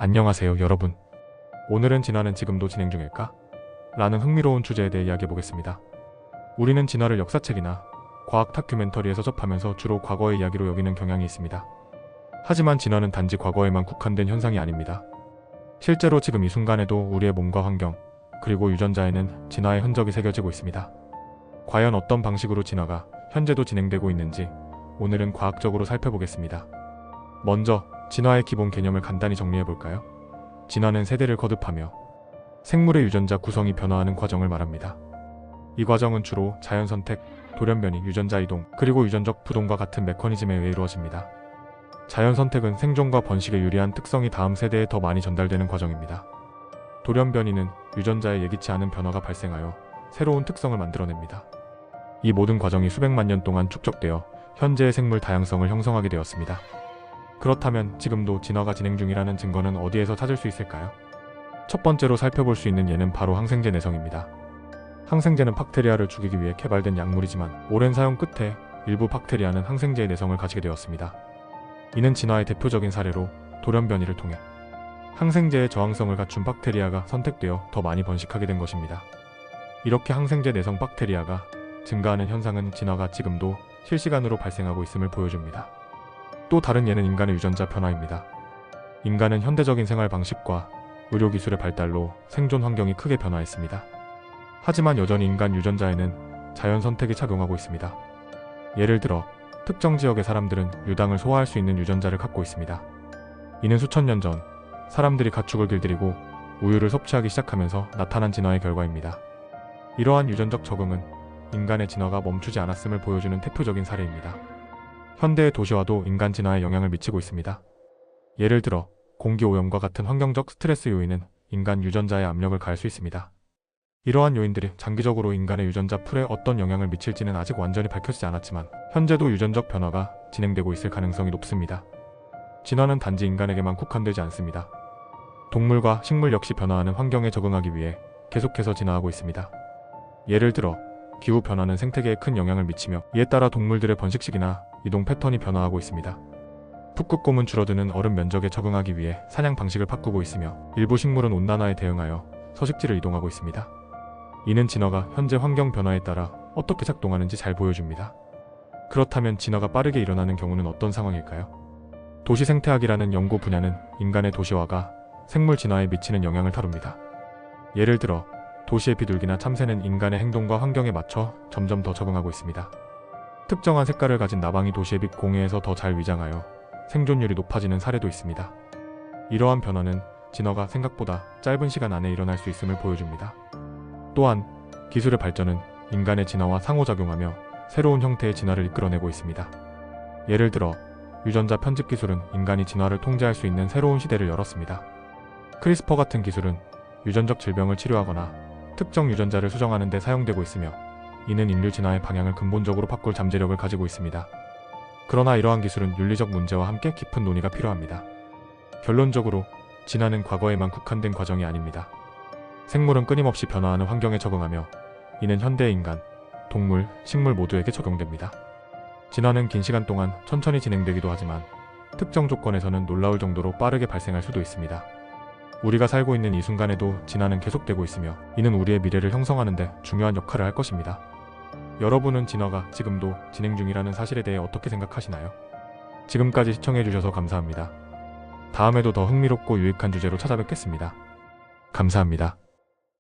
안녕하세요 여러분. 오늘은 진화는 지금도 진행 중일까? 라는 흥미로운 주제에 대해 이야기해보겠습니다. 우리는 진화를 역사책이나 과학 다큐멘터리에서 접하면서 주로 과거의 이야기로 여기는 경향이 있습니다. 하지만 진화는 단지 과거에만 국한된 현상이 아닙니다. 실제로 지금 이 순간에도 우리의 몸과 환경, 그리고 유전자에는 진화의 흔적이 새겨지고 있습니다. 과연 어떤 방식으로 진화가 현재도 진행되고 있는지 오늘은 과학적으로 살펴보겠습니다. 먼저 진화의 기본 개념을 간단히 정리해볼까요? 진화는 세대를 거듭하며 생물의 유전자 구성이 변화하는 과정을 말합니다. 이 과정은 주로 자연선택, 돌연변이, 유전자 이동, 그리고 유전적 부동과 같은 메커니즘에 의해 이루어집니다. 자연선택은 생존과 번식에 유리한 특성이 다음 세대에 더 많이 전달되는 과정입니다. 돌연변이는 유전자에 예기치 않은 변화가 발생하여 새로운 특성을 만들어냅니다. 이 모든 과정이 수백만 년 동안 축적되어 현재의 생물 다양성을 형성하게 되었습니다. 그렇다면 지금도 진화가 진행 중이라는 증거는 어디에서 찾을 수 있을까요? 첫 번째로 살펴볼 수 있는 예는 바로 항생제 내성입니다. 항생제는 박테리아를 죽이기 위해 개발된 약물이지만 오랜 사용 끝에 일부 박테리아는 항생제의 내성을 가지게 되었습니다. 이는 진화의 대표적인 사례로 돌연변이를 통해 항생제의 저항성을 갖춘 박테리아가 선택되어 더 많이 번식하게 된 것입니다. 이렇게 항생제 내성 박테리아가 증가하는 현상은 진화가 지금도 실시간으로 발생하고 있음을 보여줍니다. 또 다른 예는 인간의 유전자 변화입니다. 인간은 현대적인 생활 방식과 의료기술의 발달로 생존 환경이 크게 변화했습니다. 하지만 여전히 인간 유전자에는 자연 선택이 작용하고 있습니다. 예를 들어 특정 지역의 사람들은 유당을 소화할 수 있는 유전자를 갖고 있습니다. 이는 수천 년 전 사람들이 가축을 길들이고 우유를 섭취하기 시작하면서 나타난 진화의 결과입니다. 이러한 유전적 적응은 인간의 진화가 멈추지 않았음을 보여주는 대표적인 사례입니다. 현대의 도시화도 인간 진화에 영향을 미치고 있습니다. 예를 들어 공기 오염과 같은 환경적 스트레스 요인은 인간 유전자에 압력을 가할 수 있습니다. 이러한 요인들이 장기적으로 인간의 유전자 풀에 어떤 영향을 미칠지는 아직 완전히 밝혀지지 않았지만 현재도 유전적 변화가 진행되고 있을 가능성이 높습니다. 진화는 단지 인간에게만 국한되지 않습니다. 동물과 식물 역시 변화하는 환경에 적응하기 위해 계속해서 진화하고 있습니다. 예를 들어 기후 변화는 생태계에 큰 영향을 미치며 이에 따라 동물들의 번식 시기나 이동 패턴이 변화하고 있습니다. 북극곰은 줄어드는 얼음 면적에 적응하기 위해 사냥 방식을 바꾸고 있으며 일부 식물은 온난화에 대응하여 서식지를 이동하고 있습니다. 이는 진화가 현재 환경 변화에 따라 어떻게 작동하는지 잘 보여줍니다. 그렇다면 진화가 빠르게 일어나는 경우는 어떤 상황일까요? 도시 생태학이라는 연구 분야는 인간의 도시화가 생물 진화에 미치는 영향을 다룹니다. 예를 들어 도시의 비둘기나 참새는 인간의 행동과 환경에 맞춰 점점 더 적응하고 있습니다. 특정한 색깔을 가진 나방이 도시의 빛 공해에서 더 잘 위장하여 생존율이 높아지는 사례도 있습니다. 이러한 변화는 진화가 생각보다 짧은 시간 안에 일어날 수 있음을 보여줍니다. 또한 기술의 발전은 인간의 진화와 상호작용하며 새로운 형태의 진화를 이끌어내고 있습니다. 예를 들어 유전자 편집 기술은 인간이 진화를 통제할 수 있는 새로운 시대를 열었습니다. 크리스퍼 같은 기술은 유전적 질병을 치료하거나 특정 유전자를 수정하는 데 사용되고 있으며 이는 인류 진화의 방향을 근본적으로 바꿀 잠재력을 가지고 있습니다. 그러나 이러한 기술은 윤리적 문제와 함께 깊은 논의가 필요합니다. 결론적으로 진화는 과거에만 국한된 과정이 아닙니다. 생물은 끊임없이 변화하는 환경에 적응하며 이는 현대의 인간, 동물, 식물 모두에게 적용됩니다. 진화는 긴 시간 동안 천천히 진행되기도 하지만 특정 조건에서는 놀라울 정도로 빠르게 발생할 수도 있습니다. 우리가 살고 있는 이 순간에도 진화는 계속되고 있으며 이는 우리의 미래를 형성하는 데 중요한 역할을 할 것입니다. 여러분은 진화가 지금도 진행 중이라는 사실에 대해 어떻게 생각하시나요? 지금까지 시청해주셔서 감사합니다. 다음에도 더 흥미롭고 유익한 주제로 찾아뵙겠습니다. 감사합니다.